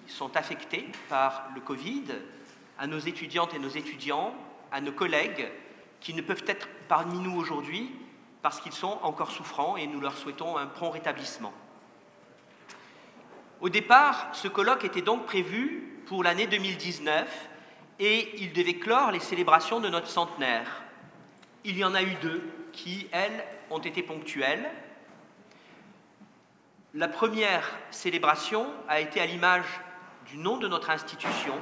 sont affectés par le Covid, à nos étudiantes et nos étudiants, à nos collègues qui ne peuvent être parmi nous aujourd'hui parce qu'ils sont encore souffrants et nous leur souhaitons un prompt rétablissement. Au départ, ce colloque était donc prévu pour l'année 2019 et il devait clore les célébrations de notre centenaire. Il y en a eu deux qui, elles, ont été ponctuelles. La première célébration a été à l'image du nom de notre institution,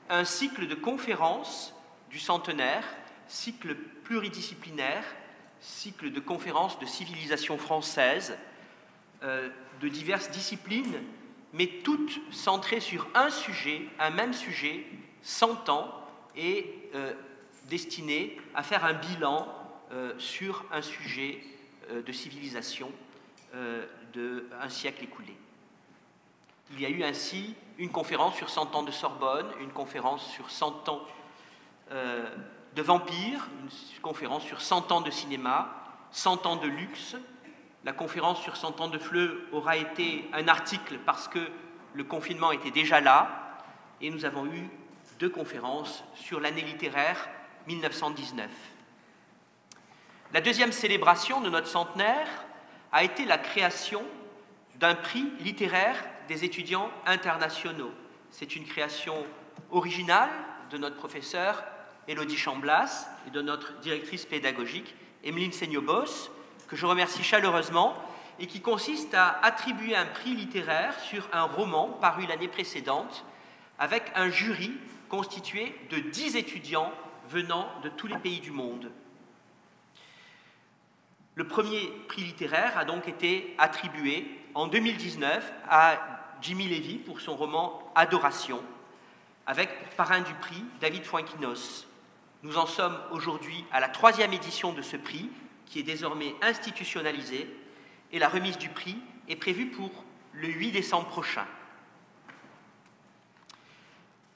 un cycle de conférences du centenaire, cycle pluridisciplinaire, cycle de conférences de civilisation française, de diverses disciplines, mais toutes centrées sur un sujet, un même sujet, 100 ans, et destinées à faire un bilan sur un sujet de civilisation d'un siècle écoulé. Il y a eu ainsi une conférence sur 100 ans de Sorbonne, une conférence sur 100 ans de vampires, une conférence sur 100 ans de cinéma, 100 ans de luxe. La conférence sur 100 ans de Fleu aura été un article parce que le confinement était déjà là, et nous avons eu deux conférences sur l'année littéraire 1919. La deuxième célébration de notre centenaire a été la création d'un prix littéraire des étudiants internationaux. C'est une création originale de notre professeur Élodie Chamblas et de notre directrice pédagogique Emeline Seignobos, que je remercie chaleureusement, et qui consiste à attribuer un prix littéraire sur un roman paru l'année précédente avec un jury constitué de 10 étudiants venant de tous les pays du monde. Le premier prix littéraire a donc été attribué en 2019 à Jimmy Lévy pour son roman « Adoration », avec pour parrain du prix David Fuenquinos. Nous en sommes aujourd'hui à la 3e édition de ce prix, qui est désormais institutionnalisé, et la remise du prix est prévue pour le 8 décembre prochain.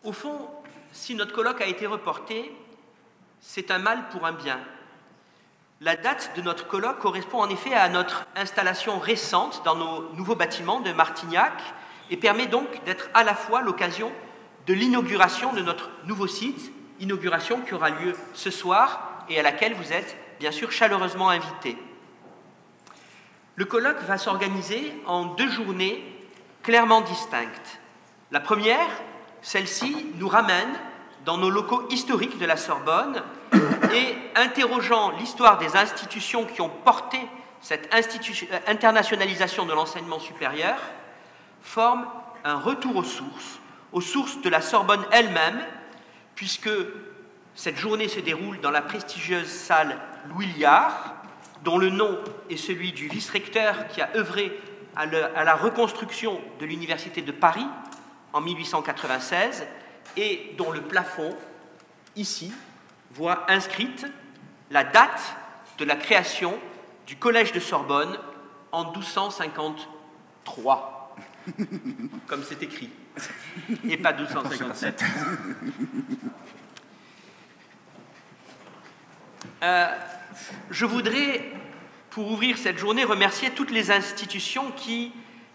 Au fond, si notre colloque a été reporté, c'est un mal pour un bien. La date de notre colloque correspond en effet à notre installation récente dans nos nouveaux bâtiments de Martignac et permet donc d'être à la fois l'occasion de l'inauguration de notre nouveau site, inauguration qui aura lieu ce soir et à laquelle vous êtes bien sûr chaleureusement invités. Le colloque va s'organiser en 2 journées clairement distinctes. La première, celle-ci, nous ramène dans nos locaux historiques de la Sorbonne et, interrogeant l'histoire des institutions qui ont porté cette internationalisation de l'enseignement supérieur, forme un retour aux sources de la Sorbonne elle-même, puisque cette journée se déroule dans la prestigieuse salle Louis Liard, dont le nom est celui du vice-recteur qui a œuvré à la reconstruction de l'Université de Paris en 1896 et dont le plafond, ici, voit inscrite la date de la création du Collège de Sorbonne en 1253, comme c'est écrit, et pas 1257. Je voudrais, pour ouvrir cette journée, remercier toutes les institutions qui,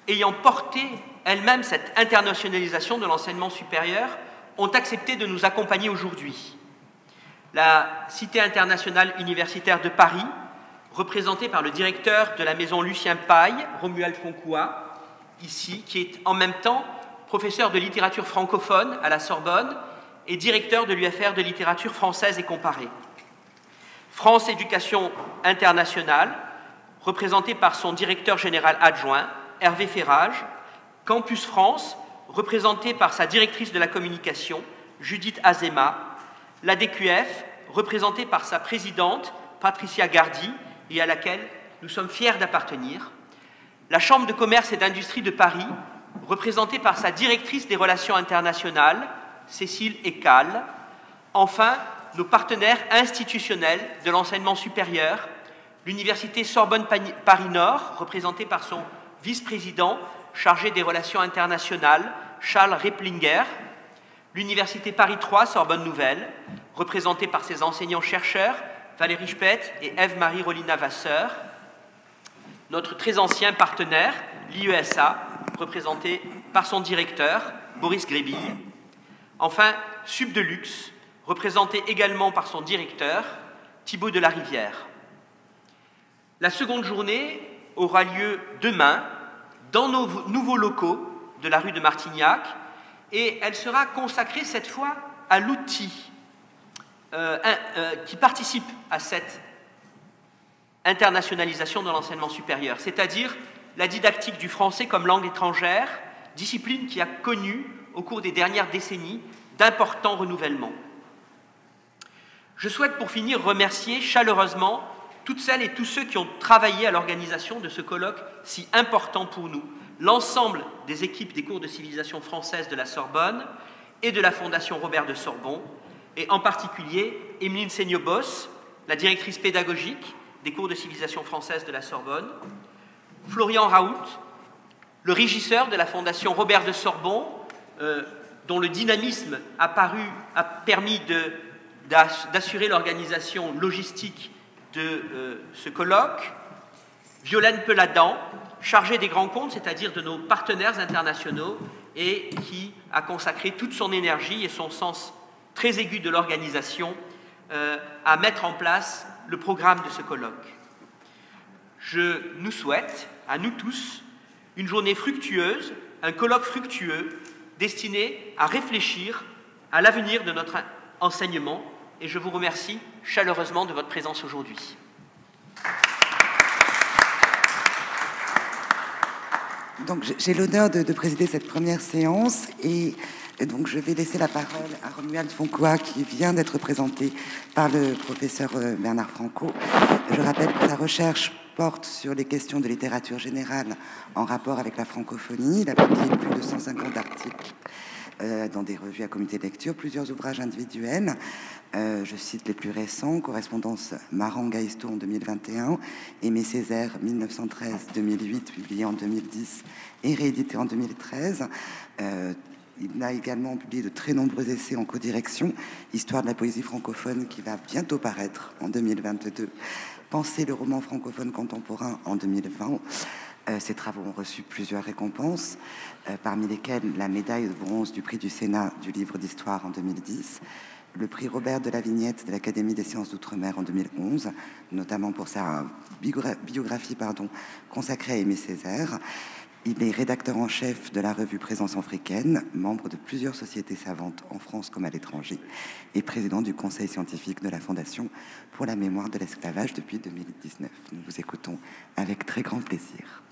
ayant porté elles-mêmes cette internationalisation de l'enseignement supérieur, ont accepté de nous accompagner aujourd'hui. La Cité internationale universitaire de Paris, représentée par le directeur de la maison Lucien Paille, Romuald Foncoua, ici, qui est en même temps professeur de littérature francophone à la Sorbonne et directeur de l'UFR de littérature française et comparée. France Éducation Internationale, représentée par son directeur général adjoint, Hervé Ferrage. Campus France, représentée par sa directrice de la communication, Judith Azema. L'ADQF, représentée par sa présidente, Patricia Gardi, et à laquelle nous sommes fiers d'appartenir. La Chambre de commerce et d'industrie de Paris, représentée par sa directrice des relations internationales, Cécile Ecal. Enfin, nos partenaires institutionnels de l'enseignement supérieur, l'Université Sorbonne-Paris-Nord, représentée par son vice-président chargé des relations internationales, Charles Replinger, l'Université Paris 3 Sorbonne Nouvelle, représentée par ses enseignants-chercheurs, Valérie Speth et Ève-Marie Rolina Vasseur, notre très ancien partenaire, l'IESA, représenté par son directeur, Boris Grébille. Enfin, Sub de Luxe, représenté également par son directeur, Thibaut de la Rivière. La seconde journée aura lieu demain dans nos nouveaux locaux de la rue de Martignac et elle sera consacrée cette fois à l'outil qui participe à cette internationalisation de l'enseignement supérieur, c'est-à-dire la didactique du français comme langue étrangère, discipline qui a connu au cours des dernières décennies d'importants renouvellements. Je souhaite pour finir remercier chaleureusement toutes celles et tous ceux qui ont travaillé à l'organisation de ce colloque si important pour nous, l'ensemble des équipes des cours de civilisation française de la Sorbonne et de la Fondation Robert de Sorbon, et en particulier Emeline Seignobos, la directrice pédagogique des cours de civilisation française de la Sorbonne, Florian Raoult, le régisseur de la Fondation Robert de Sorbon, dont le dynamisme a permis d'assurer l'organisation logistique de ce colloque, Violaine Peladan, chargée des grands comptes, c'est-à-dire de nos partenaires internationaux, et qui a consacré toute son énergie et son sens très aigu de l'organisation à mettre en place le programme de ce colloque. Je nous souhaite, à nous tous, une journée fructueuse, un colloque fructueux, destiné à réfléchir à l'avenir de notre enseignement, et je vous remercie chaleureusement de votre présence aujourd'hui. Donc j'ai l'honneur de présider cette première séance et donc je vais laisser la parole à Romuald Foncois qui vient d'être présenté par le professeur Bernard Franco. Je rappelle que sa recherche porte sur les questions de littérature générale en rapport avec la francophonie. Il a publié plus de 150 articles dans des revues à comité de lecture, plusieurs ouvrages individuels. Je cite les plus récents, Correspondance Marang-Gaïsto en 2021, Aimé Césaire 1913-2008, publié en 2010 et réédité en 2013. Il a également publié de très nombreux essais en codirection, Histoire de la poésie francophone qui va bientôt paraître en 2022, Penser le roman francophone contemporain en 2020. Ces travaux ont reçu plusieurs récompenses, parmi lesquelles la médaille de bronze du prix du Sénat du livre d'histoire en 2010, le prix Robert de la Vignette de l'Académie des sciences d'outre-mer en 2011, notamment pour sa biographie consacrée à Aimé Césaire. Il est rédacteur en chef de la revue Présence africaine, membre de plusieurs sociétés savantes en France comme à l'étranger, et président du conseil scientifique de la Fondation pour la mémoire de l'esclavage depuis 2019. Nous vous écoutons avec très grand plaisir.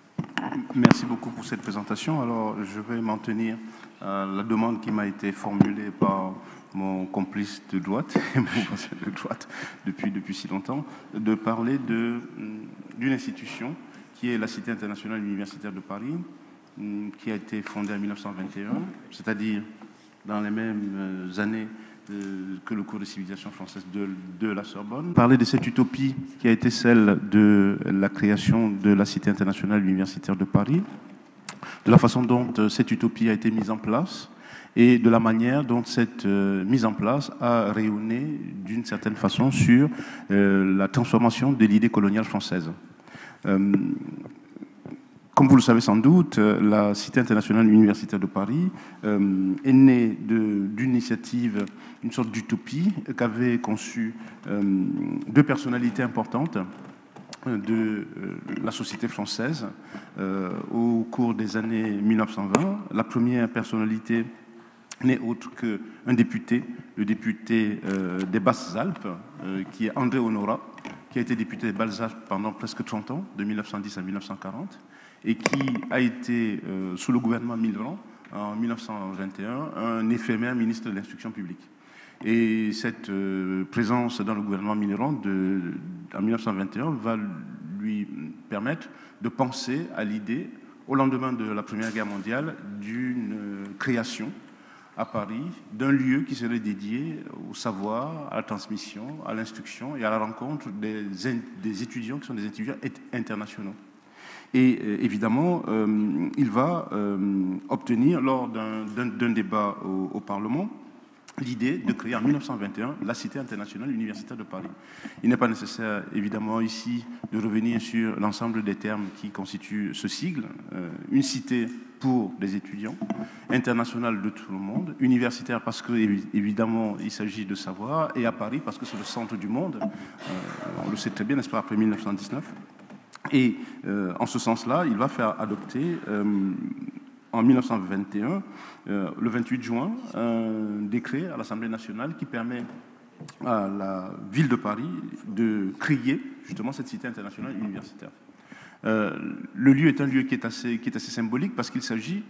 Merci beaucoup pour cette présentation. Alors, je vais m'en tenir à la demande qui m'a été formulée par mon complice de droite, depuis si longtemps, de parler d'une institution qui est la Cité internationale universitaire de Paris, qui a été fondée en 1921, c'est-à-dire dans les mêmes années que le cours de civilisation française de la Sorbonne. Parler de cette utopie qui a été celle de la création de la Cité internationale universitaire de Paris, de la façon dont cette utopie a été mise en place et de la manière dont cette mise en place a rayonné d'une certaine façon sur la transformation de l'idée coloniale française. Comme vous le savez sans doute, la Cité internationale universitaire de Paris est née d'une initiative, une sorte d'utopie qu'avaient conçue deux personnalités importantes de la société française au cours des années 1920. La première personnalité n'est autre qu'un député, le député des Basses-Alpes, qui est André Honorat, qui a été député des Basses-Alpes pendant presque 30 ans, de 1910 à 1940, et qui a été, sous le gouvernement Mitterrand, en 1921, un éphémère ministre de l'Instruction publique. Et cette présence dans le gouvernement Mitterrand en 1921 va lui permettre de penser à l'idée, au lendemain de la Première Guerre mondiale, d'une création à Paris d'un lieu qui serait dédié au savoir, à la transmission, à l'instruction et à la rencontre des étudiants qui sont des étudiants internationaux. Et évidemment, il va obtenir, lors d'un débat au Parlement, l'idée de créer en 1921 la Cité internationale universitaire de Paris. Il n'est pas nécessaire, évidemment, ici de revenir sur l'ensemble des termes qui constituent ce sigle. Une cité, pour les étudiants, internationale de tout le monde, universitaire parce que, évidemment, il s'agit de savoir, et à Paris parce que c'est le centre du monde, on le sait très bien, n'est-ce pas, après 1919. Et en ce sens-là, il va faire adopter en 1921, le 28 juin, un décret à l'Assemblée nationale qui permet à la ville de Paris de créer justement cette cité internationale universitaire. Le lieu est un lieu qui est assez symbolique parce qu'il s'agit,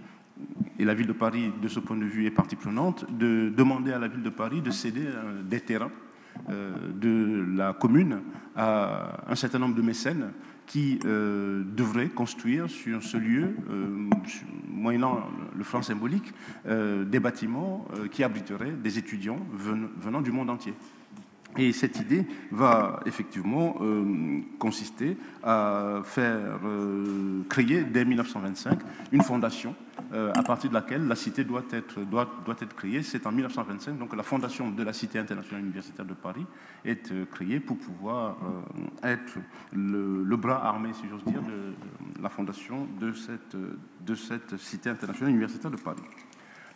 et la ville de Paris, de ce point de vue, est partie prenante, de demander à la ville de Paris de céder des terrains de la commune à un certain nombre de mécènes qui devraient construire sur ce lieu, moyennant le franc symbolique, des bâtiments qui abriteraient des étudiants venant du monde entier. Et cette idée va effectivement consister à faire créer dès 1925 une fondation à partir de laquelle la cité doit être créée. C'est en 1925, donc la fondation de la Cité internationale universitaire de Paris est créée pour pouvoir être le bras armé, si j'ose dire, de la fondation de cette Cité internationale universitaire de Paris.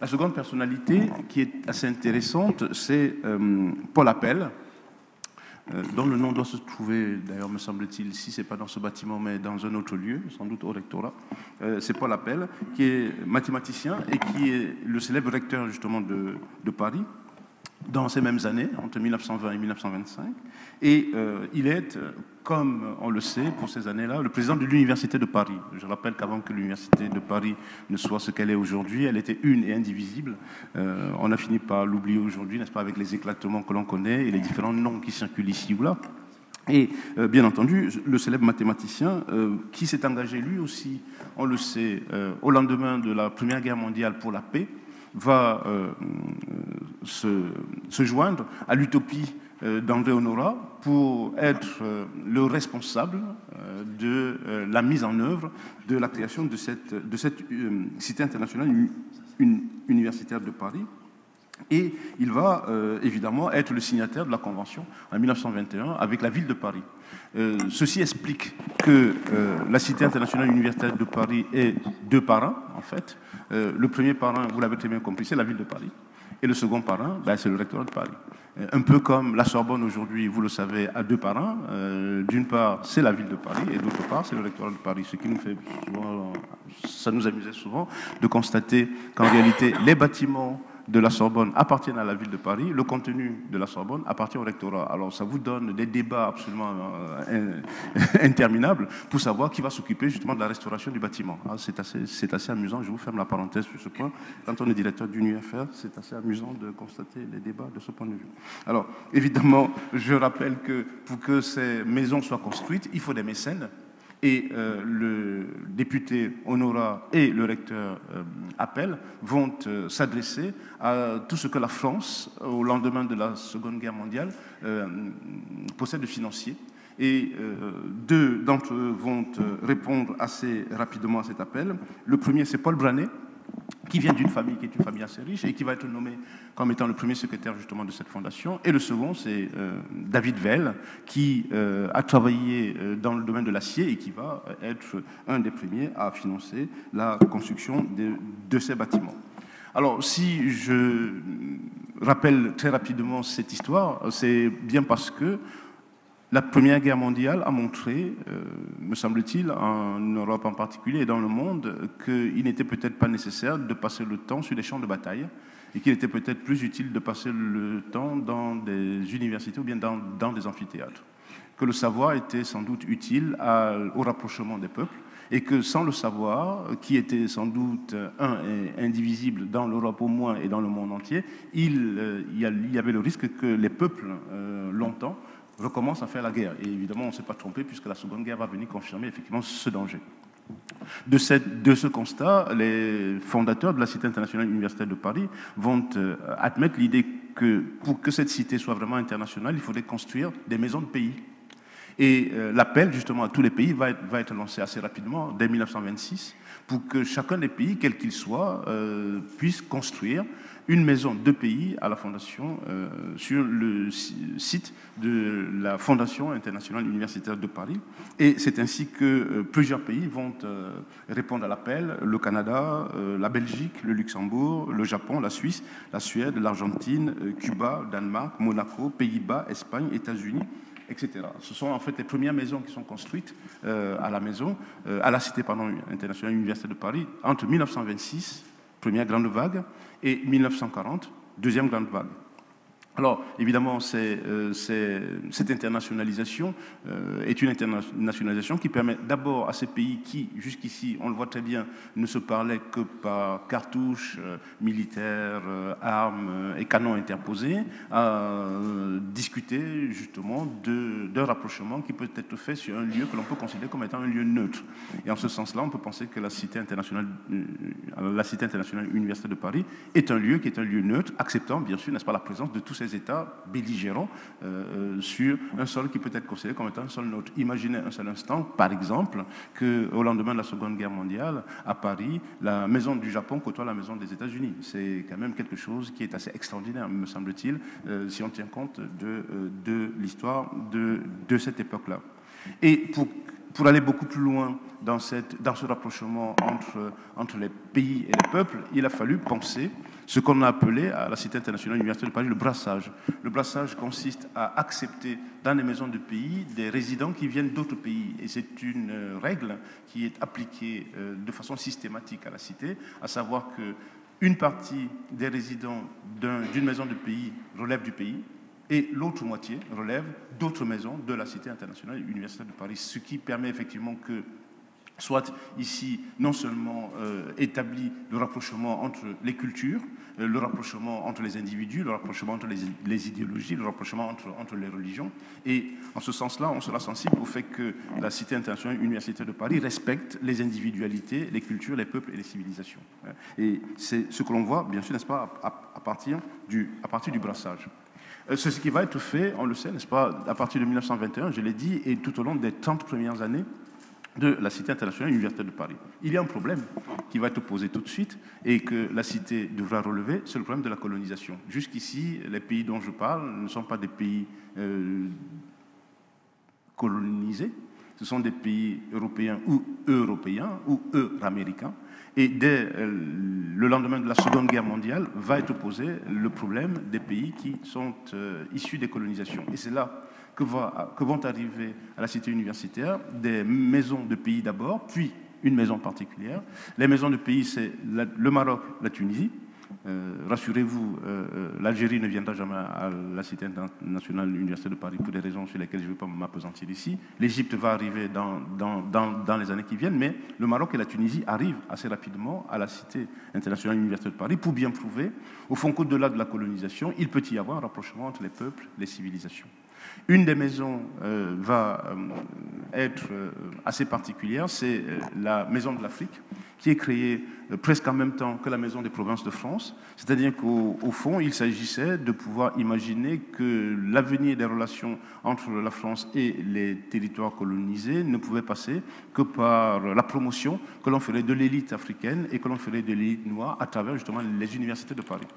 La seconde personnalité qui est assez intéressante, c'est Paul Appel, dont le nom doit se trouver, d'ailleurs me semble-t-il, si ce n'est pas dans ce bâtiment, mais dans un autre lieu, sans doute au rectorat. C'est Paul Appel, qui est mathématicien et qui est le célèbre recteur justement de Paris, dans ces mêmes années, entre 1920 et 1925. Et il est, comme on le sait, pour ces années-là, le président de l'Université de Paris. Je rappelle qu'avant que l'Université de Paris ne soit ce qu'elle est aujourd'hui, elle était une et indivisible. On a fini par l'oublier aujourd'hui, n'est-ce pas, avec les éclatements que l'on connaît et les différents noms qui circulent ici ou là. Et bien entendu, le célèbre mathématicien qui s'est engagé lui aussi, on le sait, au lendemain de la Première Guerre mondiale pour la paix, va se joindre à l'utopie d'André Honorat pour être le responsable de la mise en œuvre de la création de cette cité internationale universitaire de Paris. Et il va évidemment être le signataire de la Convention en 1921 avec la ville de Paris. Ceci explique que la Cité internationale universitaire de Paris ait deux parrains, en fait. Le premier parrain, vous l'avez très bien compris, c'est la ville de Paris. Et le second parrain, c'est le rectorat de Paris. Un peu comme la Sorbonne aujourd'hui, vous le savez, a deux parrains. D'une part, c'est la ville de Paris, et d'autre part, c'est le rectorat de Paris. Ce qui nous fait souvent, ça nous amusait souvent de constater qu'en réalité, les bâtiments de la Sorbonne appartiennent à la ville de Paris, le contenu de la Sorbonne appartient au rectorat. Alors ça vous donne des débats absolument interminables pour savoir qui va s'occuper justement de la restauration du bâtiment. C'est assez amusant, je vous ferme la parenthèse sur ce point. Quand on est directeur d'une UFR, c'est assez amusant de constater les débats de ce point de vue. Alors évidemment, je rappelle que pour que ces maisons soient construites, il faut des mécènes. Et le député Honorat et le recteur Appel vont s'adresser à tout ce que la France, au lendemain de la Seconde Guerre mondiale, possède de financier. Et deux d'entre eux vont répondre assez rapidement à cet appel. Le premier, c'est Paul Branet, qui vient d'une famille qui est une famille assez riche et qui va être nommé comme étant le premier secrétaire justement de cette fondation. Et le second, c'est David Veil, qui a travaillé dans le domaine de l'acier et qui va être un des premiers à financer la construction de ces bâtiments. Alors, si je rappelle très rapidement cette histoire, c'est bien parce que la Première Guerre mondiale a montré, me semble-t-il, en Europe en particulier et dans le monde, qu'il n'était peut-être pas nécessaire de passer le temps sur des champs de bataille et qu'il était peut-être plus utile de passer le temps dans des universités ou bien dans des amphithéâtres. Que le savoir était sans doute utile au rapprochement des peuples et que sans le savoir, qui était sans doute un et indivisible dans l'Europe au moins et dans le monde entier, il y avait le risque que les peuples, longtemps, recommence à faire la guerre. Et évidemment, on ne s'est pas trompé puisque la Seconde Guerre va venir confirmer effectivement ce danger. De ce constat, les fondateurs de la Cité internationale universitaire de Paris vont admettre l'idée que pour que cette cité soit vraiment internationale, il faudrait construire des maisons de pays. Et l'appel, justement, à tous les pays va être lancé assez rapidement, dès 1926, pour que chacun des pays, quel qu'il soit, puisse construire une maison de pays à la Fondation sur le site de la Fondation internationale universitaire de Paris. Et c'est ainsi que plusieurs pays vont répondre à l'appel: le Canada, la Belgique, le Luxembourg, le Japon, la Suisse, la Suède, l'Argentine, Cuba, Danemark, Monaco, Pays-Bas, Espagne, États-Unis, etc. Ce sont en fait les premières maisons qui sont construites à la Cité internationale universitaire de Paris entre 1926, première grande vague, et 1940, deuxième grande vague. Alors, évidemment, cette internationalisation est une internationalisation qui permet d'abord à ces pays qui, jusqu'ici, on le voit très bien, ne se parlaient que par cartouches militaires, armes et canons interposés, à discuter justement d'un rapprochement qui peut être fait sur un lieu que l'on peut considérer comme étant un lieu neutre. Et en ce sens-là, on peut penser que la Cité internationale universitaire de Paris est un lieu qui est un lieu neutre, acceptant, bien sûr, n'est-ce pas, la présence de tous ces États belligérants sur un sol qui peut être considéré comme étant un sol neutre. Imaginez un seul instant, par exemple, qu'au lendemain de la Seconde Guerre mondiale, à Paris, la maison du Japon côtoie la maison des États-Unis. C'est quand même quelque chose qui est assez extraordinaire, me semble-t-il, si on tient compte de l'histoire de cette époque-là. Et pour aller beaucoup plus loin dans ce rapprochement entre les pays et les peuples, il a fallu penser ce qu'on a appelé à la Cité internationale universitaire de Paris le brassage. Le brassage consiste à accepter dans les maisons de pays des résidents qui viennent d'autres pays. Et c'est une règle qui est appliquée de façon systématique à la Cité, à savoir qu'une partie des résidents d'une maison de pays relève du pays, et l'autre moitié relève d'autres maisons de la Cité internationale universitaire de Paris, ce qui permet effectivement que soit ici non seulement établi le rapprochement entre les cultures, le rapprochement entre les individus, le rapprochement entre les idéologies, le rapprochement entre les religions. Et en ce sens-là, on sera sensible au fait que la Cité internationale universitaire de Paris respecte les individualités, les cultures, les peuples et les civilisations. Et c'est ce que l'on voit, bien sûr, n'est-ce pas, à partir du brassage. C'est ce qui va être fait, on le sait, n'est-ce pas, à partir de 1921, je l'ai dit, et tout au long des 30 premières années de la Cité internationale universitaire de Paris. Il y a un problème qui va être posé tout de suite et que la Cité devra relever, c'est le problème de la colonisation. Jusqu'ici, les pays dont je parle ne sont pas des pays colonisés, ce sont des pays européens ou euro-américains. Et dès le lendemain de la Seconde Guerre mondiale, va être posé le problème des pays qui sont issus des colonisations. Et c'est là que vont arriver à la Cité universitaire des maisons de pays d'abord, puis une maison particulière. Les maisons de pays, c'est le Maroc, la Tunisie. Rassurez-vous, l'Algérie ne viendra jamais à la Cité internationale universitaire de Paris pour des raisons sur lesquelles je ne vais pas m'appesantir ici. L'Égypte va arriver dans les années qui viennent, mais le Maroc et la Tunisie arrivent assez rapidement à la Cité internationale universitaire de Paris pour bien prouver, au fond, qu'au-delà de la colonisation, il peut y avoir un rapprochement entre les peuples et les civilisations. Une des maisons va être assez particulière, c'est la Maison de l'Afrique, qui est créée presque en même temps que la Maison des provinces de France. C'est-à-dire qu'au fond, il s'agissait de pouvoir imaginer que l'avenir des relations entre la France et les territoires colonisés ne pouvait passer que par la promotion que l'on ferait de l'élite africaine et que l'on ferait de l'élite noire à travers justement les universités de Paris.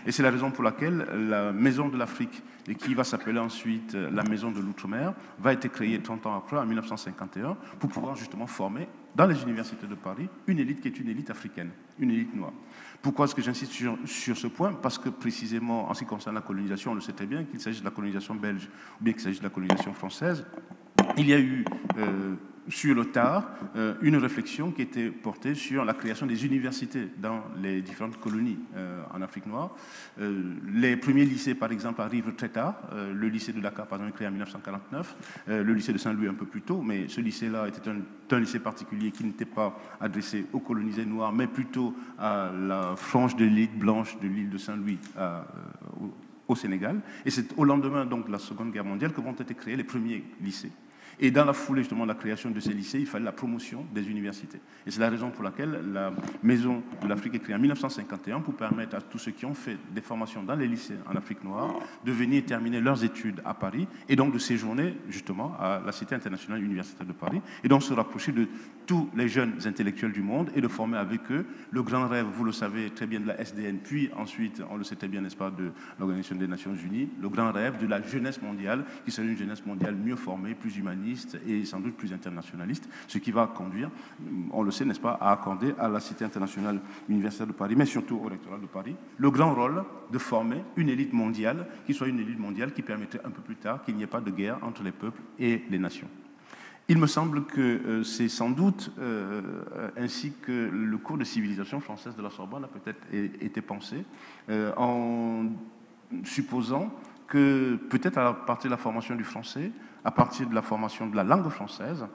Et c'est la raison pour laquelle la Maison de l'Afrique, qui va s'appeler ensuite la Maison de l'Outre-mer, va être créée 30 ans après, en 1951, pour pouvoir justement former dans les universités de Paris une élite qui est une élite africaine, une élite noire. Pourquoi est-ce que j'insiste sur ce point? Parce que précisément, en ce qui concerne la colonisation, on le sait très bien, qu'il s'agisse de la colonisation belge ou bien qu'il s'agisse de la colonisation française, il y a eu sur le tard une réflexion qui était portée sur la création des universités dans les différentes colonies en Afrique noire. Les premiers lycées, par exemple, arrivent très tard. Le lycée de Dakar, par exemple, est créé en 1949. Le lycée de Saint-Louis un peu plus tôt, mais ce lycée-là était un lycée particulier qui n'était pas adressé aux colonisés noirs, mais plutôt à la frange de l'élite blanche de l'île de Saint-Louis au Sénégal. Et c'est au lendemain donc, de la Seconde Guerre mondiale que vont être créés les premiers lycées. Et dans la foulée justement de la création de ces lycées, il fallait la promotion des universités. Et c'est la raison pour laquelle la Maison de l'Afrique est créée en 1951 pour permettre à tous ceux qui ont fait des formations dans les lycées en Afrique noire de venir terminer leurs études à Paris et donc de séjourner justement à la Cité internationale universitaire de Paris et donc se rapprocher de tous les jeunes intellectuels du monde et de former avec eux le grand rêve, vous le savez très bien, de la SDN, puis ensuite, on le sait très bien, n'est-ce pas, de l'Organisation des Nations Unies, le grand rêve de la jeunesse mondiale, qui serait une jeunesse mondiale mieux formée, plus humaniste et sans doute plus internationaliste, ce qui va conduire, on le sait, n'est-ce pas, à accorder à la Cité internationale universitaire de Paris, mais surtout au rectorat de Paris, le grand rôle de former une élite mondiale, qui soit une élite mondiale qui permettrait un peu plus tard qu'il n'y ait pas de guerre entre les peuples et les nations. Il me semble que c'est sans doute ainsi que le cours de civilisation française de la Sorbonne a peut-être été pensé, en supposant que peut-être à partir de la formation du français, à partir de la formation de la langue française,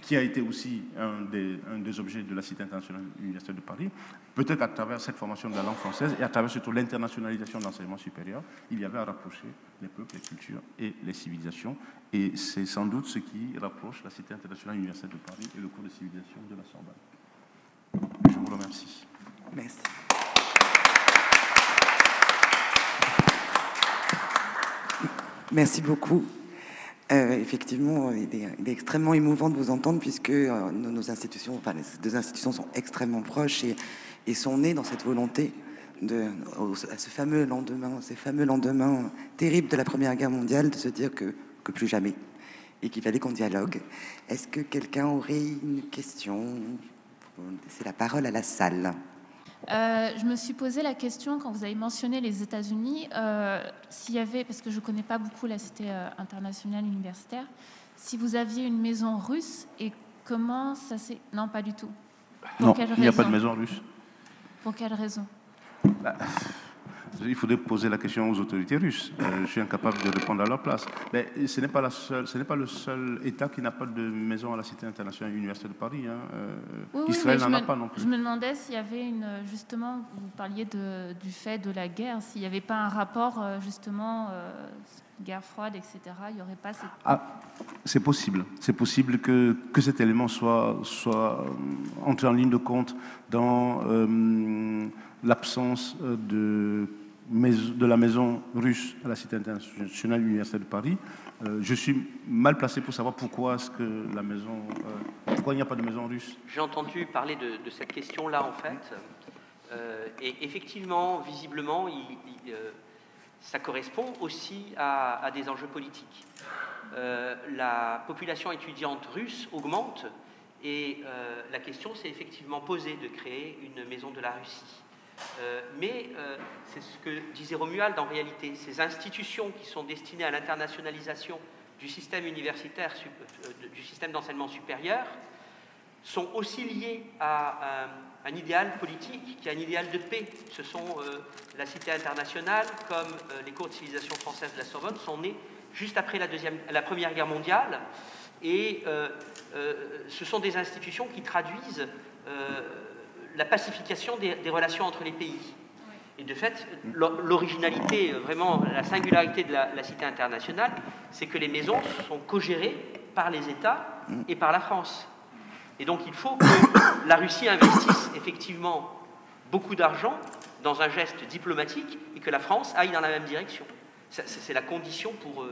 qui a été aussi un des objets de la Cité internationale universitaire de Paris, peut-être qu'à travers cette formation de la langue française et à travers surtout l'internationalisation de l'enseignement supérieur, il y avait à rapprocher les peuples, les cultures et les civilisations. Et c'est sans doute ce qui rapproche la Cité internationale universitaire de Paris et le cours de civilisation de la Sorbonne. Je vous remercie. Merci. Merci beaucoup. Effectivement, il est extrêmement émouvant de vous entendre puisque nos institutions, enfin les deux institutions sont extrêmement proches et sont nées dans cette volonté à ces fameux lendemains terribles de la Première Guerre mondiale, de se dire que plus jamais et qu'il fallait qu'on dialogue. Est-ce que quelqu'un aurait une question? C'est la parole à la salle. Je me suis posé la question quand vous avez mentionné les États-Unis, s'il y avait, parce que je ne connais pas beaucoup la Cité internationale universitaire, si vous aviez une maison russe et comment ça s'est... Non, pas du tout. Non, il n'y a pas de maison russe. Pour quelle raison? Il faudrait poser la question aux autorités russes. Je suis incapable de répondre à leur place. Mais ce n'est pas le seul État qui n'a pas de maison à la Cité internationale universitaire de Paris. Oui, Israël n'en a pas non plus. Je me demandais s'il y avait justement, vous parliez du fait de la guerre, s'il n'y avait pas un rapport justement guerre froide, etc. Il n'y aurait pas cette... C'est possible. C'est possible que cet élément soit entré en ligne de compte dans l'absence de la maison russe à la Cité internationale universitaire de Paris. Je suis mal placé pour savoir pourquoi pourquoi il n'y a pas de maison russe. J'ai entendu parler de cette question-là, en fait. Et effectivement, visiblement, ça correspond aussi à des enjeux politiques. La population étudiante russe augmente et la question s'est effectivement posée de créer une maison de la Russie. Mais c'est ce que disait Romuald en réalité, ces institutions qui sont destinées à l'internationalisation du système universitaire, du système d'enseignement supérieur, sont aussi liées à un idéal politique, qui est un idéal de paix. Ce sont la Cité internationale, comme les cours de civilisation française de la Sorbonne, sont nés juste après la Première Guerre mondiale, et ce sont des institutions qui traduisent la pacification des relations entre les pays. Et de fait, l'originalité, vraiment la singularité de la Cité internationale, c'est que les maisons sont co-gérées par les États et par la France. Et donc il faut que la Russie investisse effectivement beaucoup d'argent dans un geste diplomatique et que la France aille dans la même direction. C'est la condition pour...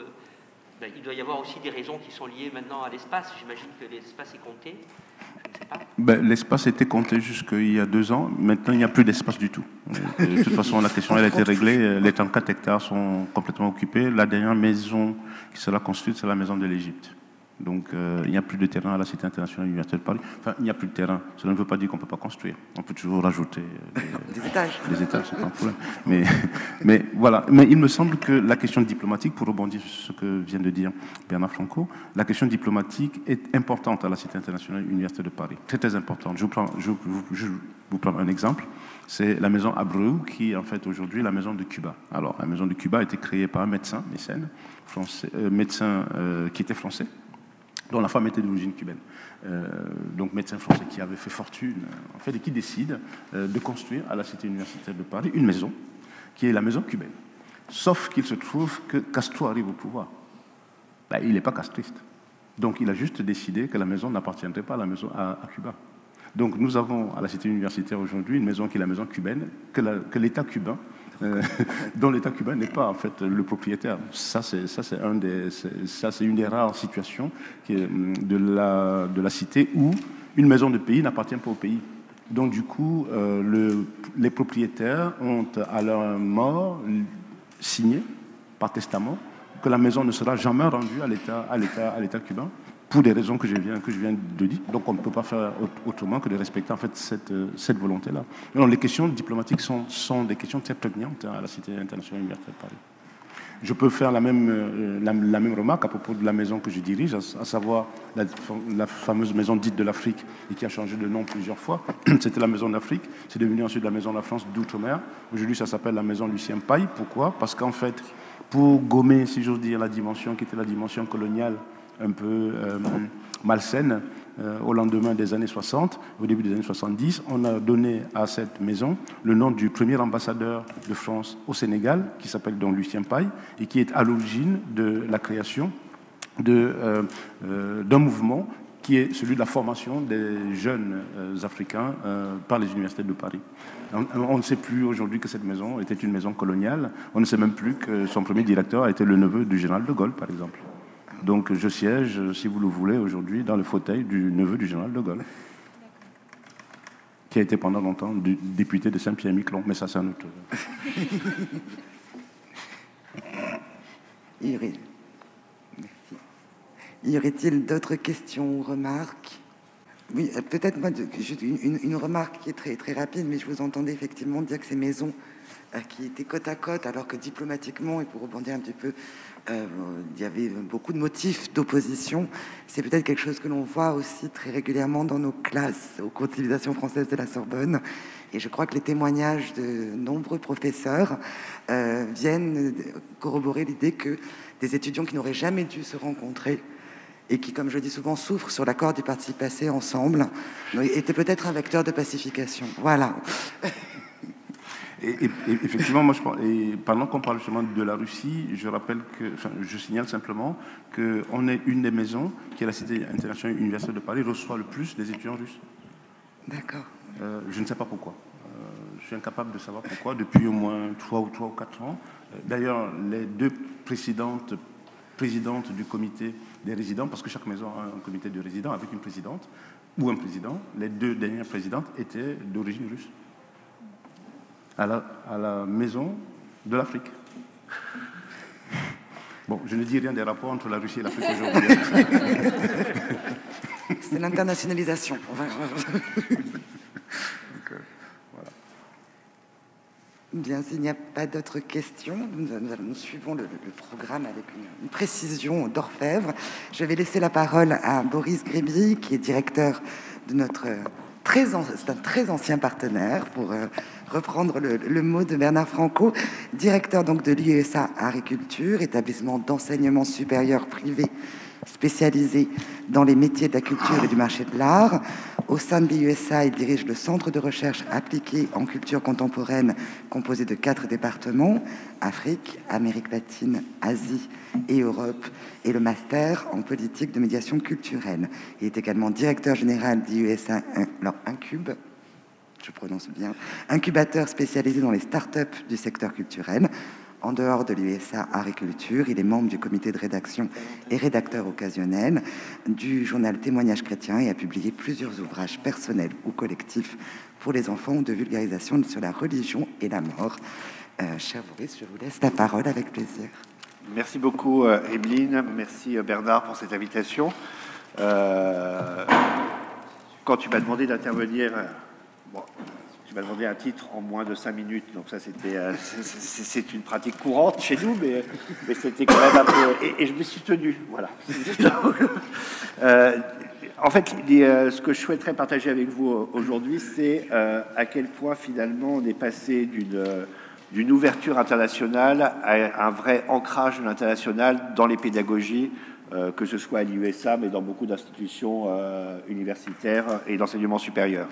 il doit y avoir aussi des raisons qui sont liées maintenant à l'espace. J'imagine que l'espace est compté. Je ne sais pas. L'espace était compté jusqu'il y a 2 ans. Maintenant, il n'y a plus d'espace du tout. De toute façon, la question elle a été réglée. Les 34 hectares sont complètement occupés. La dernière maison qui sera construite, c'est la maison de l'Égypte. Donc, il n'y a plus de terrain à la Cité internationale universitaire de Paris. Enfin, il n'y a plus de terrain. Cela ne veut pas dire qu'on ne peut pas construire. On peut toujours rajouter des étages. Des étages, c'est pas un problème. Mais voilà. Mais il me semble que la question diplomatique, pour rebondir sur ce que vient de dire Bernard Franco, la question diplomatique est importante à la Cité internationale universitaire de Paris. Très, très importante. Je vous prends un exemple. C'est la maison Abreu, qui est en fait aujourd'hui la maison de Cuba. Alors, la maison de Cuba a été créée par un médecin qui était français, dont la femme était d'origine cubaine. Donc médecin français qui avait fait fortune, en fait, et qui décide de construire à la Cité universitaire de Paris une maison, qui est la maison cubaine. Sauf qu'il se trouve que Castro arrive au pouvoir. Il n'est pas castriste. Donc il a juste décidé que la maison n'appartiendrait pas à la maison à Cuba. Donc nous avons à la cité universitaire aujourd'hui une maison qui est la maison cubaine, que l'État cubain, dont l'État cubain n'est pas en fait le propriétaire. Ça c'est une des rares situations de la cité où une maison de pays n'appartient pas au pays. Donc du coup, les propriétaires ont à leur mort signé par testament que la maison ne sera jamais rendue à l'État cubain pour des raisons que je viens de dire. Donc on ne peut pas faire autrement que de respecter en fait cette volonté-là. Alors les questions diplomatiques sont des questions très prégnantes à la Cité internationale universitaire de Paris. Je peux faire la même remarque à propos de la maison que je dirige, à savoir la fameuse maison dite de l'Afrique et qui a changé de nom plusieurs fois. C'était la maison d'Afrique, c'est devenu ensuite la maison de la France d'Outre-mer. Aujourd'hui, ça s'appelle la maison Lucien Paille. Pourquoi? Parce qu'en fait, pour gommer, si j'ose dire, la dimension qui était la dimension coloniale un peu malsaine, au lendemain des années 60, au début des années 70, on a donné à cette maison le nom du premier ambassadeur de France au Sénégal, qui s'appelle donc Lucien Paille, et qui est à l'origine de la création d'un mouvement qui est celui de la formation des jeunes Africains par les universités de Paris. On ne sait plus aujourd'hui que cette maison était une maison coloniale, on ne sait même plus que son premier directeur a été le neveu du général de Gaulle, par exemple. Donc je siège, si vous le voulez, aujourd'hui dans le fauteuil du neveu du général de Gaulle, qui a été pendant longtemps député de Saint-Pierre-et-Miquelon, mais ça c'est un autre... Y aurait-il d'autres questions ou remarques? Oui, peut-être moi, une remarque qui est très, très rapide, mais je vous entendais effectivement dire que ces maisons qui étaient côte à côte, alors que diplomatiquement, et pour rebondir un petit peu, il y avait beaucoup de motifs d'opposition. C'est peut-être quelque chose que l'on voit aussi très régulièrement dans nos classes aux cours de civilisation française de la Sorbonne. Et je crois que les témoignages de nombreux professeurs viennent corroborer l'idée que des étudiants qui n'auraient jamais dû se rencontrer et qui, comme je dis souvent, souffrent sur l'accord du participe passé ensemble, étaient peut-être un vecteur de pacification. Voilà. Et effectivement, moi, pendant qu'on parle justement de la Russie, je signale simplement qu'on est une des maisons qui, à la Cité internationale universitaire de Paris, reçoit le plus des étudiants russes. D'accord. Je ne sais pas pourquoi. Je suis incapable de savoir pourquoi, depuis au moins 3 ou 4 ans. D'ailleurs, les deux précédentes présidente du comité des résidents, parce que chaque maison a un comité de résidents avec une présidente ou un président. Les deux dernières présidentes étaient d'origine russe, à la maison de l'Afrique. Bon, je ne dis rien des rapports entre la Russie et l'Afrique aujourd'hui. C'est l'internationalisation. Bien, s'il n'y a pas d'autres questions, nous suivons le programme avec une précision d'orfèvre. Je vais laisser la parole à Boris Gréby, qui est directeur de notre c'est un très ancien partenaire, pour reprendre le mot de Bernard Franco, directeur donc de l'UESA Agriculture, établissement d'enseignement supérieur privé spécialisé dans les métiers de la culture et du marché de l'art. Au sein de l'UESA, il dirige le centre de recherche appliquée en culture contemporaine composé de 4 départements, Afrique, Amérique latine, Asie et Europe, et le master en politique de médiation culturelle. Il est également directeur général d'UESA Incube, je prononce bien, incubateur spécialisé dans les startups du secteur culturel. En dehors de l'UESA Agriculture, il est membre du comité de rédaction et rédacteur occasionnel du journal Témoignages chrétiens et a publié plusieurs ouvrages personnels ou collectifs pour les enfants ou de vulgarisation sur la religion et la mort. Cher Boris, je vous laisse la parole avec plaisir. Merci beaucoup, Evelyne. Merci, Bernard, pour cette invitation. Quand tu m'as demandé d'intervenir... Tu m'as demandé un titre en moins de 5 minutes, donc ça c'est une pratique courante chez nous, mais c'était quand même un peu... Et je me suis tenu, voilà. En fait, ce que je souhaiterais partager avec vous aujourd'hui, c'est à quel point finalement on est passé d'une ouverture internationale à un vrai ancrage de l'international dans les pédagogies, que ce soit à l'UESA, mais dans beaucoup d'institutions universitaires et d'enseignement supérieur.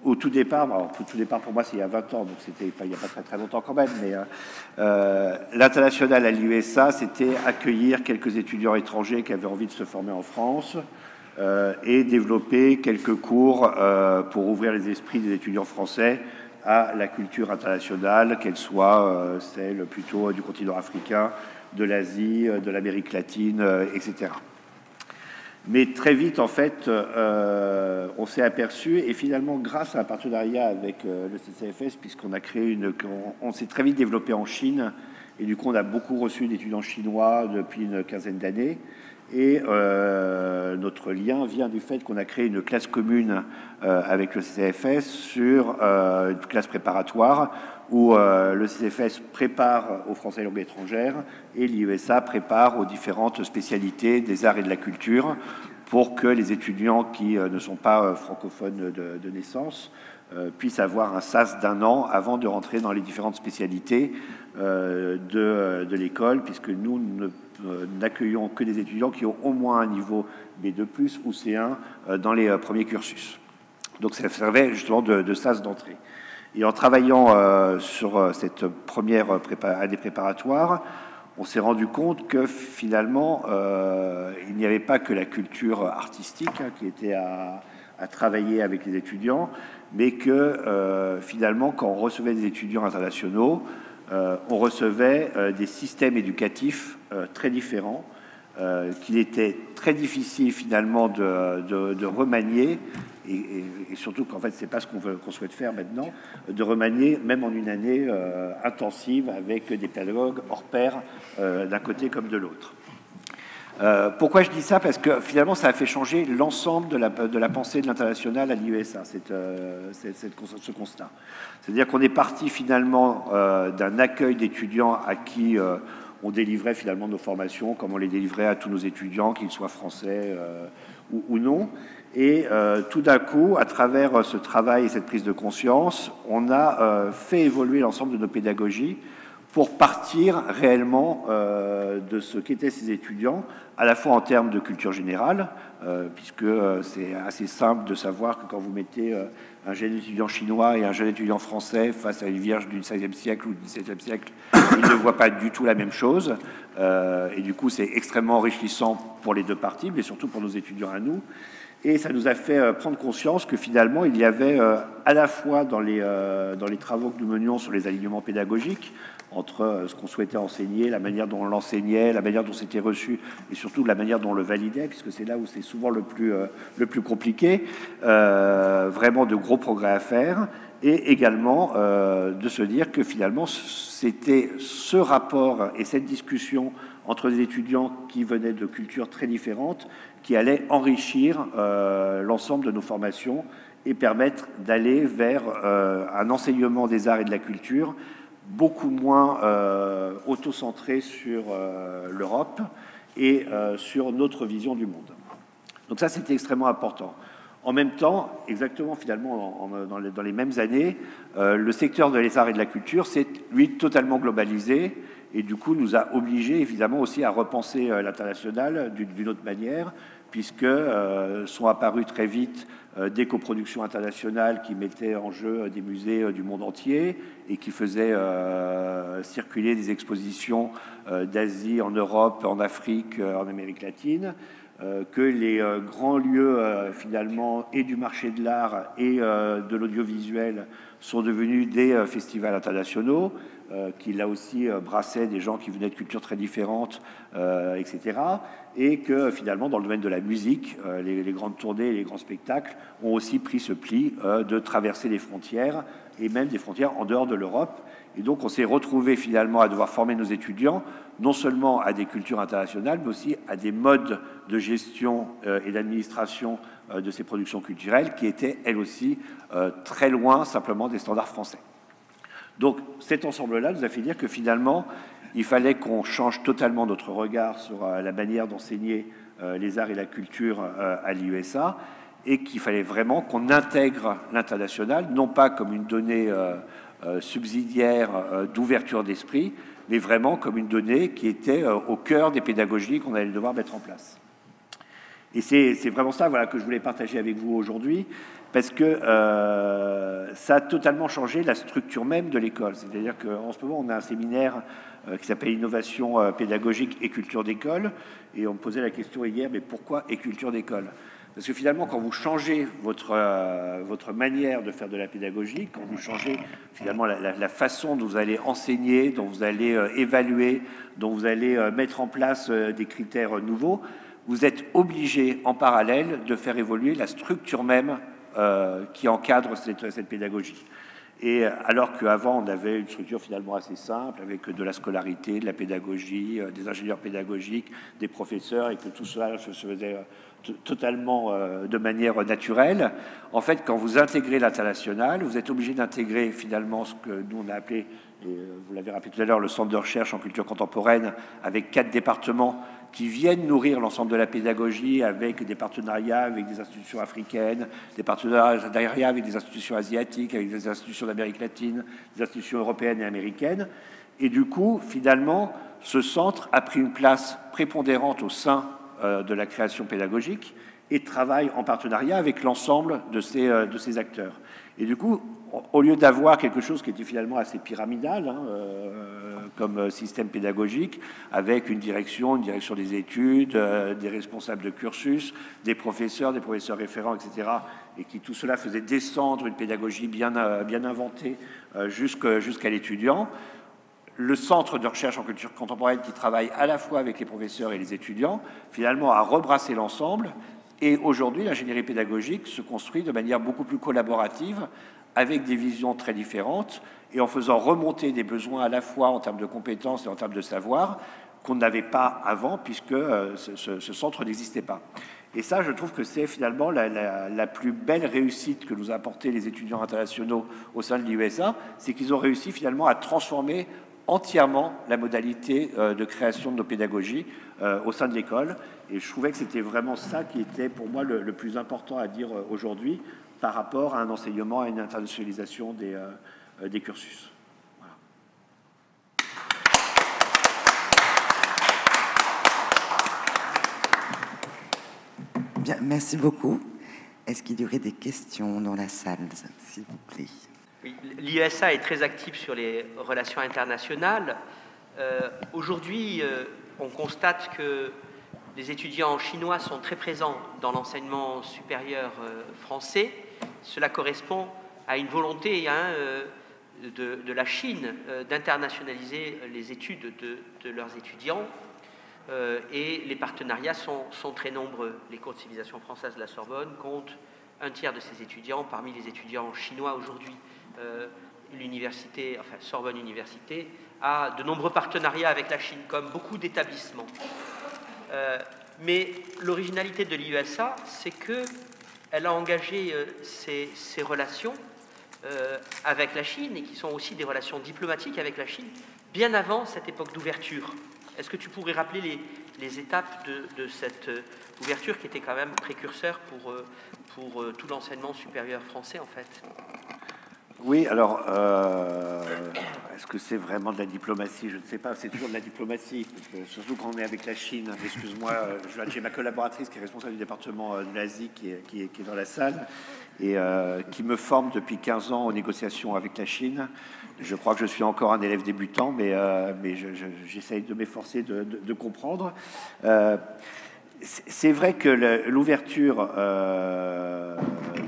au tout départ, alors tout départ pour moi c'est il y a 20 ans, donc c'était il n'y a pas très longtemps quand même, mais l'international à l'USA, c'était accueillir quelques étudiants étrangers qui avaient envie de se former en France et développer quelques cours pour ouvrir les esprits des étudiants français à la culture internationale, qu'elle soit celle plutôt du continent africain, de l'Asie, de l'Amérique latine, etc. Mais très vite, en fait, on s'est aperçu, et finalement, grâce à un partenariat avec le CCFS, puisqu'on a créé on s'est très vite développé en Chine, et du coup, on a beaucoup reçu d'étudiants chinois depuis une quinzaine d'années. Et notre lien vient du fait qu'on a créé une classe commune avec le CCFS sur une classe préparatoire où le CCFS prépare aux Français langue étrangère et l'IESA prépare aux différentes spécialités des arts et de la culture pour que les étudiants qui ne sont pas francophones de naissance puissent avoir un SAS d'1 an avant de rentrer dans les différentes spécialités de l'école, puisque nous n'accueillons que des étudiants qui ont au moins un niveau B2+, ou C1 dans les premiers cursus. Donc ça servait justement de SAS d'entrée. Et en travaillant sur cette première année préparatoire, on s'est rendu compte que finalement, il n'y avait pas que la culture artistique qui était à travailler avec les étudiants, mais que finalement, quand on recevait des étudiants internationaux, on recevait des systèmes éducatifs très différents, qu'il était très difficile finalement de remanier, et surtout qu'en fait c'est pas ce qu'on souhaite faire maintenant, de remanier même en une année intensive avec des pédagogues hors pair d'un côté comme de l'autre. Pourquoi je dis ça? Parce que finalement ça a fait changer l'ensemble de la pensée de l'international à l'IESA, ce constat. C'est-à-dire qu'on est parti finalement d'un accueil d'étudiants à qui on délivrait finalement nos formations comme on les délivrait à tous nos étudiants, qu'ils soient français ou non. Et tout d'un coup, à travers ce travail et cette prise de conscience, on a fait évoluer l'ensemble de nos pédagogies pour partir réellement de ce qu'étaient ces étudiants, à la fois en termes de culture générale, puisque c'est assez simple de savoir que quand vous mettez un jeune étudiant chinois et un jeune étudiant français face à une vierge du XVIe siècle ou du XVIIe siècle, ils ne voient pas du tout la même chose. Et du coup, c'est extrêmement enrichissant pour les deux parties, mais surtout pour nos étudiants à nous. Et ça nous a fait prendre conscience que finalement, il y avait à la fois dans les travaux que nous menions sur les alignements pédagogiques, entre ce qu'on souhaitait enseigner, la manière dont on l'enseignait, la manière dont c'était reçu, et surtout la manière dont on le validait, puisque c'est là où c'est souvent le plus compliqué, vraiment de gros progrès à faire, et également de se dire que finalement, c'était ce rapport et cette discussion entre des étudiants qui venaient de cultures très différentes qui allait enrichir l'ensemble de nos formations et permettre d'aller vers un enseignement des arts et de la culture beaucoup moins auto-centré sur l'Europe et sur notre vision du monde. Donc ça, c'était extrêmement important. En même temps, exactement finalement dans les mêmes années, le secteur de les arts et de la culture s'est, lui, totalement globalisé et du coup nous a obligés évidemment aussi à repenser l'international d'une autre manière, puisque sont apparues très vite des coproductions internationales qui mettaient en jeu des musées du monde entier et qui faisaient circuler des expositions d'Asie, en Europe, en Afrique, en Amérique latine, que les grands lieux finalement et du marché de l'art et de l'audiovisuel sont devenus des festivals internationaux, qui là aussi brassaient des gens qui venaient de cultures très différentes, etc. Et que finalement, dans le domaine de la musique, les grandes tournées et les grands spectacles ont aussi pris ce pli de traverser les frontières, et même des frontières en dehors de l'Europe. Et donc, on s'est retrouvé finalement à devoir former nos étudiants, non seulement à des cultures internationales, mais aussi à des modes de gestion et d'administration de ces productions culturelles qui étaient, elles aussi, très loin simplement des standards français. Donc, cet ensemble-là nous a fait dire que finalement, il fallait qu'on change totalement notre regard sur la manière d'enseigner les arts et la culture à l'IESA, et qu'il fallait vraiment qu'on intègre l'international, non pas comme une donnée subsidiaire d'ouverture d'esprit, mais vraiment comme une donnée qui était au cœur des pédagogies qu'on allait devoir mettre en place. Et c'est vraiment ça, voilà, que je voulais partager avec vous aujourd'hui. parce que ça a totalement changé la structure même de l'école. C'est-à-dire qu'en ce moment, on a un séminaire qui s'appelle Innovation pédagogique et culture d'école, et on me posait la question hier, mais pourquoi et culture d'école? Parce que finalement, quand vous changez votre manière de faire de la pédagogie, quand vous changez finalement la façon dont vous allez enseigner, dont vous allez évaluer, dont vous allez mettre en place des critères nouveaux, vous êtes obligé en parallèle de faire évoluer la structure même qui encadre cette pédagogie. Et alors qu'avant, on avait une structure finalement assez simple, avec de la scolarité, de la pédagogie, des ingénieurs pédagogiques, des professeurs, et que tout cela se faisait totalement de manière naturelle. En fait, quand vous intégrez l'international, vous êtes obligé d'intégrer finalement ce que nous on a appelé, et vous l'avez rappelé tout à l'heure, le centre de recherche en culture contemporaine, avec 4 départements qui viennent nourrir l'ensemble de la pédagogie, avec des partenariats avec des institutions africaines, des partenariats avec des institutions asiatiques, avec des institutions d'Amérique latine, des institutions européennes et américaines. Et du coup, finalement, ce centre a pris une place prépondérante au sein de la création pédagogique et travaille en partenariat avec l'ensemble de ces acteurs. Et du coup, au lieu d'avoir quelque chose qui était finalement assez pyramidal, comme système pédagogique, avec une direction des études, des responsables de cursus, des professeurs référents, etc., et qui tout cela faisait descendre une pédagogie bien inventée jusqu'à l'étudiant. Le centre de recherche en culture contemporaine, qui travaille à la fois avec les professeurs et les étudiants, finalement a rebrassé l'ensemble. Et aujourd'hui, l'ingénierie pédagogique se construit de manière beaucoup plus collaborative, avec des visions très différentes, et en faisant remonter des besoins à la fois en termes de compétences et en termes de savoir, qu'on n'avait pas avant, puisque ce centre n'existait pas. Et ça, je trouve que c'est finalement la plus belle réussite que nous a apporté les étudiants internationaux au sein de l'IESA, c'est qu'ils ont réussi finalement à transformer entièrement la modalité de création de nos pédagogies au sein de l'école. Et je trouvais que c'était vraiment ça qui était pour moi le plus important à dire aujourd'hui par rapport à un enseignement, à une internationalisation des cursus. Voilà. Bien, merci beaucoup. Est-ce qu'il y aurait des questions dans la salle, s'il vous plaît? Oui, l'IESA est très active sur les relations internationales. Aujourd'hui, on constate que les étudiants chinois sont très présents dans l'enseignement supérieur français. Cela correspond à une volonté de la Chine d'internationaliser les études de leurs étudiants. Et les partenariats sont très nombreux. Les cours de civilisation française de la Sorbonne comptent un tiers de ses étudiants parmi les étudiants chinois aujourd'hui. L'université, enfin Sorbonne Université, a de nombreux partenariats avec la Chine, comme beaucoup d'établissements. Mais l'originalité de l'IESA, c'est qu'elle a engagé ces relations avec la Chine, et qui sont aussi des relations diplomatiques avec la Chine, bien avant cette époque d'ouverture. Est-ce que tu pourrais rappeler les étapes de cette ouverture qui était quand même précurseur pour tout l'enseignement supérieur français, en fait? Oui, alors, est-ce que c'est vraiment de la diplomatie? Je ne sais pas, c'est toujours de la diplomatie, parce que, surtout quand on est avec la Chine. Excuse-moi, j'ai ma collaboratrice qui est responsable du département de l'Asie qui est dans la salle, et qui me forme depuis 15 ans aux négociations avec la Chine. Je crois que je suis encore un élève débutant, mais j'essaye de m'efforcer de comprendre. C'est vrai que l'ouverture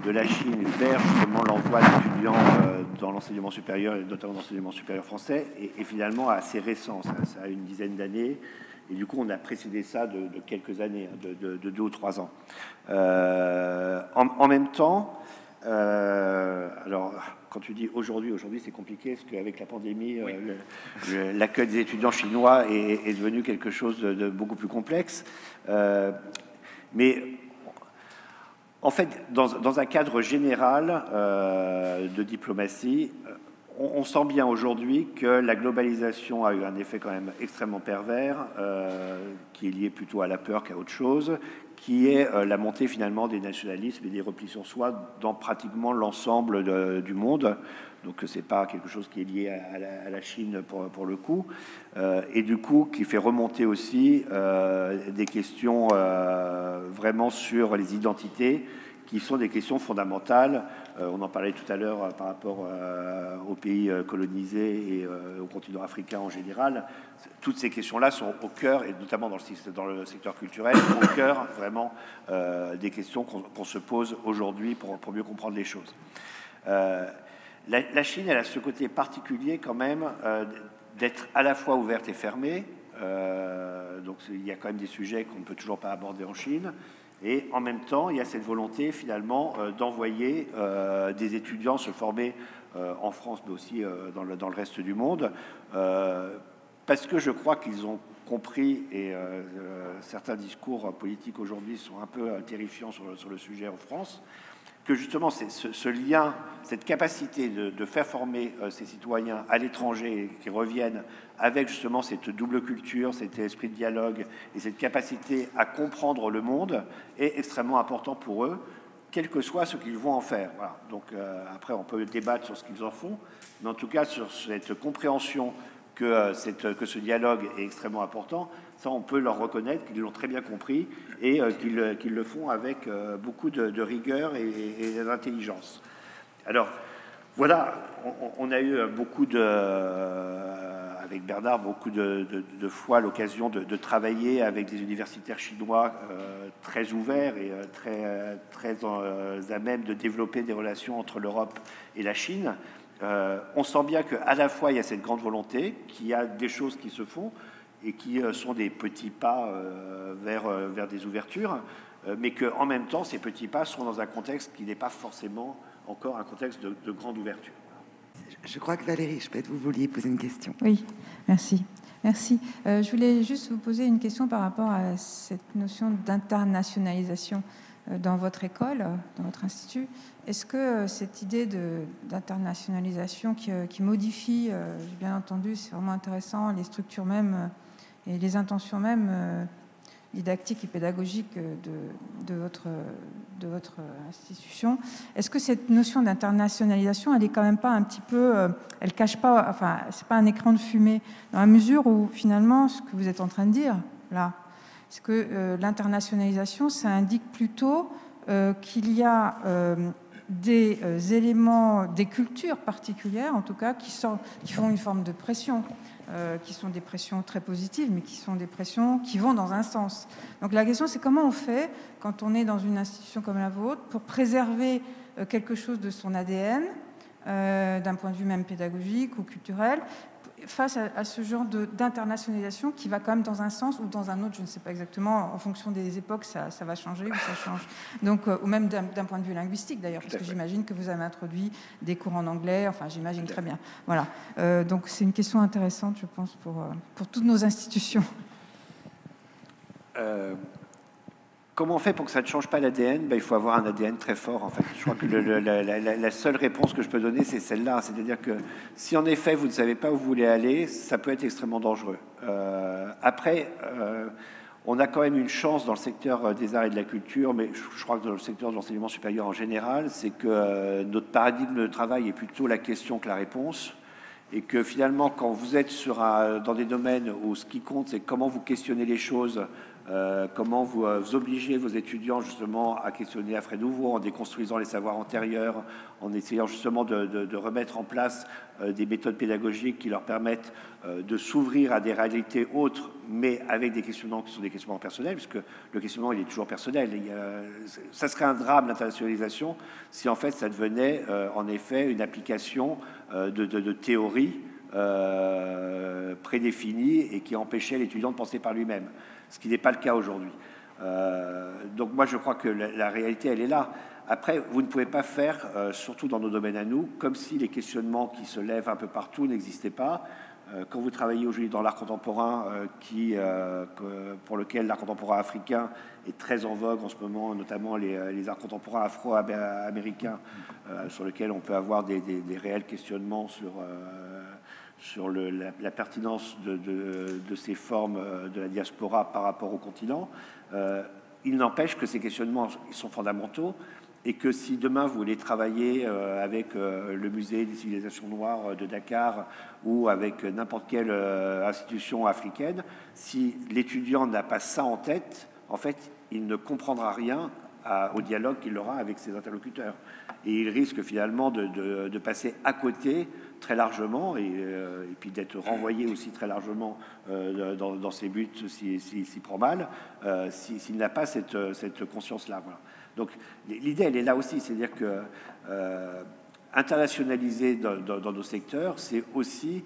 de la Chine vers justement l'envoi d'étudiants dans l'enseignement supérieur, et notamment dans l'enseignement supérieur français, est finalement assez récent. Ça a une dizaine d'années. Et du coup, on a précédé ça de quelques années, de 2 ou 3 ans. En même temps, alors, quand tu dis aujourd'hui c'est compliqué, parce qu'avec la pandémie, oui, l'accueil des étudiants chinois est devenu quelque chose de beaucoup plus complexe. Mais en fait, dans un cadre général de diplomatie, on sent bien aujourd'hui que la globalisation a eu un effet quand même extrêmement pervers, qui est lié plutôt à la peur qu'à autre chose, qui est la montée finalement des nationalismes et des replis sur soi dans pratiquement l'ensemble du monde. Donc c'est pas quelque chose qui est lié à la Chine pour le coup, et du coup qui fait remonter aussi des questions vraiment sur les identités qui sont des questions fondamentales. On en parlait tout à l'heure par rapport aux pays colonisés et au continent africain en général. Toutes ces questions-là sont au cœur, et notamment dans le secteur culturel, au cœur vraiment des questions qu'on se pose aujourd'hui pour mieux comprendre les choses. La Chine, elle a ce côté particulier quand même d'être à la fois ouverte et fermée. Donc il y a quand même des sujets qu'on ne peut toujours pas aborder en Chine. Et en même temps, il y a cette volonté finalement d'envoyer des étudiants se former en France, mais aussi dans le reste du monde, parce que je crois qu'ils ont compris, et certains discours politiques aujourd'hui sont un peu terrifiants sur le sujet en France, que justement ce lien, cette capacité de faire former ces citoyens à l'étranger qui reviennent avec justement cette double culture, cet esprit de dialogue et cette capacité à comprendre le monde est extrêmement important pour eux, quel que soit ce qu'ils vont en faire. Voilà. Donc après, on peut débattre sur ce qu'ils en font, mais en tout cas sur cette compréhension que ce dialogue est extrêmement important, ça on peut leur reconnaître qu'ils l'ont très bien compris et qu'ils le font avec beaucoup de rigueur et d'intelligence. Alors voilà, on a eu avec Bernard beaucoup de fois l'occasion de travailler avec des universitaires chinois très ouverts et très à même de développer des relations entre l'Europe et la Chine. On sent bien qu'à la fois il y a cette grande volonté, qu'il y a des choses qui se font et qui sont des petits pas vers des ouvertures, mais qu'en même temps ces petits pas sont dans un contexte qui n'est pas forcément encore un contexte de grande ouverture. Je crois que Valérie Speth, vous vouliez poser une question. Oui, merci. Merci. Je voulais juste vous poser une question par rapport à cette notion d'internationalisation dans votre école, dans votre institut. Est-ce que cette idée d'internationalisation qui modifie, j'ai bien entendu, c'est vraiment intéressant, les structures mêmes et les intentions mêmes didactiques et pédagogiques de votre institution, est-ce que cette notion d'internationalisation, elle est quand même pas un petit peu, elle cache pas, enfin, c'est pas un écran de fumée, dans la mesure où finalement, ce que vous êtes en train de dire là, c'est que l'internationalisation, ça indique plutôt qu'il y a des éléments, des cultures particulières, en tout cas, qui font une forme de pression, qui sont des pressions très positives, mais qui sont des pressions qui vont dans un sens. Donc la question, c'est comment on fait, quand on est dans une institution comme la vôtre, pour préserver quelque chose de son ADN, d'un point de vue même pédagogique ou culturel, face à ce genre d'internationalisation qui va quand même dans un sens ou dans un autre, je ne sais pas exactement, en fonction des époques, ça va changer ou ça change. Donc, ou même d'un point de vue linguistique d'ailleurs, parce que j'imagine que vous avez introduit des cours en anglais, enfin j'imagine très bien. Voilà. Donc c'est une question intéressante, je pense, pour toutes nos institutions. Comment on fait pour que ça ne change pas l'ADN? Il faut avoir un ADN très fort, en fait. Je crois que la seule réponse que je peux donner, c'est celle-là. C'est-à-dire que si, en effet, vous ne savez pas où vous voulez aller, ça peut être extrêmement dangereux. Après, on a quand même une chance dans le secteur des arts et de la culture, mais je crois que dans le secteur de l'enseignement supérieur en général, c'est que notre paradigme de travail est plutôt la question que la réponse. Et que finalement, quand vous êtes dans des domaines où ce qui compte, c'est comment vous questionnez les choses, comment vous obligez vos étudiants justement à questionner à frais nouveaux en déconstruisant les savoirs antérieurs, en essayant justement de remettre en place des méthodes pédagogiques qui leur permettent de s'ouvrir à des réalités autres, mais avec des questionnements qui sont des questionnements personnels, puisque le questionnement il est toujours personnel. Ça serait un drame, l'internationalisation, si en fait ça devenait en effet une application de théorie prédéfinie et qui empêchait l'étudiant de penser par lui-même, ce qui n'est pas le cas aujourd'hui. Donc moi je crois que la réalité elle est là. Après, vous ne pouvez pas faire, surtout dans nos domaines à nous, comme si les questionnements qui se lèvent un peu partout n'existaient pas. Quand vous travaillez aujourd'hui dans l'art contemporain, pour lequel l'art contemporain africain est très en vogue en ce moment, notamment les arts contemporains afro-américains, sur lesquels on peut avoir des réels questionnements sur la pertinence de ces formes de la diaspora par rapport au continent. Il n'empêche que ces questionnements ils sont fondamentaux et que si demain vous voulez travailler avec le musée des civilisations noires de Dakar ou avec n'importe quelle institution africaine, si l'étudiant n'a pas ça en tête, en fait, il ne comprendra rien au dialogue qu'il aura avec ses interlocuteurs. Et il risque finalement de passer à côté très largement et puis d'être renvoyé aussi très largement dans ses buts s'il prend mal, s'il n'a pas cette conscience-là. Voilà. Donc l'idée, elle est là aussi, c'est-à-dire que internationaliser dans nos secteurs, c'est aussi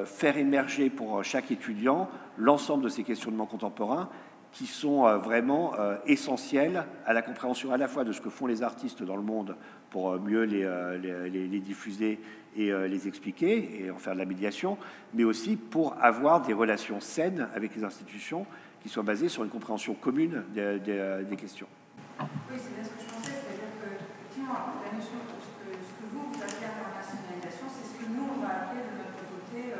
faire émerger pour chaque étudiant l'ensemble de ces questionnements contemporains qui sont vraiment essentiels à la compréhension à la fois de ce que font les artistes dans le monde pour mieux les diffuser et les expliquer et en faire de la médiation, mais aussi pour avoir des relations saines avec les institutions qui soient basées sur une compréhension commune des questions. Oui, c'est bien ce que je pensais, c'est-à-dire que effectivement, la notion de ce que vous appelez internationalisation, c'est ce que nous, on va appeler de notre côté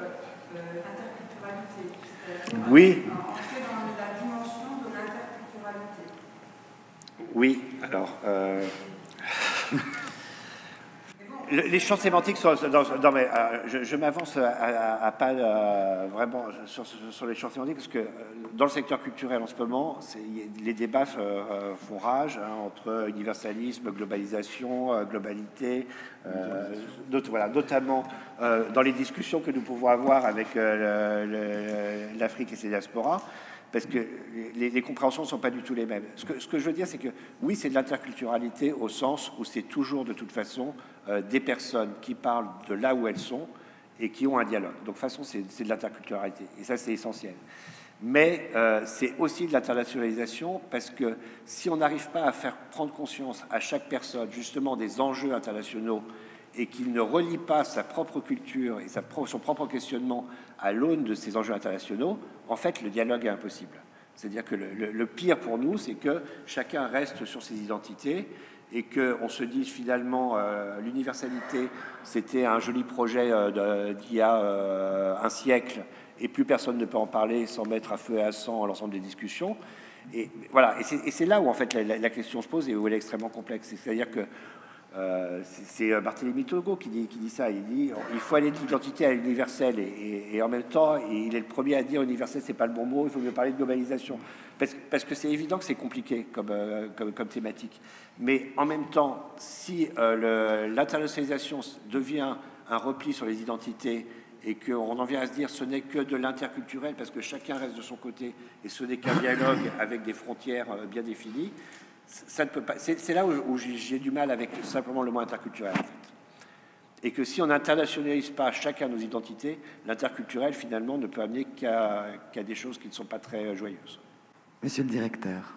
interculturalité. Oui. Entrer dans la dimension de l'interculturalité. Oui, alors... les champs sémantiques sont... Non, mais je m'avance à pas vraiment sur les champs sémantiques, parce que dans le secteur culturel en ce moment, les débats font rage entre universalisme, globalisation, globalité, voilà, notamment dans les discussions que nous pouvons avoir avec l'Afrique et ses diasporas, parce que les compréhensions ne sont pas du tout les mêmes. Ce que je veux dire, c'est que oui, c'est de l'interculturalité au sens où c'est toujours de toute façon des personnes qui parlent de là où elles sont et qui ont un dialogue. Donc de toute façon, c'est de l'interculturalité. Et ça, c'est essentiel. Mais c'est aussi de l'internationalisation parce que si on n'arrive pas à faire prendre conscience à chaque personne justement des enjeux internationaux et qu'il ne relie pas sa propre culture et son propre questionnement à l'aune de ces enjeux internationaux, en fait, le dialogue est impossible. C'est-à-dire que le pire pour nous, c'est que chacun reste sur ses identités et qu'on se dise finalement l'universalité, c'était un joli projet d'il y a un siècle et plus personne ne peut en parler sans mettre à feu et à sang l'ensemble des discussions. Et voilà, et c'est là où en fait la question se pose et où elle est extrêmement complexe. C'est-à-dire que c'est Barthélemy Togo qui dit ça. Il dit il faut aller de l'identité à l'universel et en même temps il est le premier à dire universel c'est pas le bon mot, il faut mieux parler de globalisation parce que c'est évident que c'est compliqué comme thématique, mais en même temps si l'internationalisation devient un repli sur les identités et qu'on en vient à se dire ce n'est que de l'interculturel parce que chacun reste de son côté et ce n'est qu'un dialogue avec des frontières bien définies, ça ne peut pas. C'est là où j'ai du mal avec simplement le mot interculturel, en fait. Et que si on n'internationalise pas chacun nos identités, l'interculturel, finalement, ne peut amener qu'à des choses qui ne sont pas très joyeuses. Monsieur le directeur.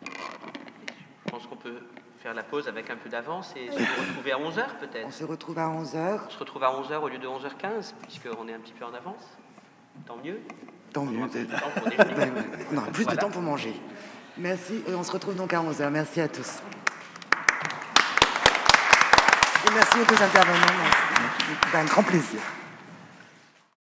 Je pense qu'on peut faire la pause avec un peu d'avance et se retrouver à 11h, peut-être. On se retrouve à 11h. On se retrouve à 11h au lieu de 11h15, puisqu'on est un petit peu en avance. Tant mieux. Tant mieux. On a plus de temps pour manger. Merci, on se retrouve donc à 11h. Merci à tous. Et merci aux deux intervenants. Merci. C'est un grand plaisir.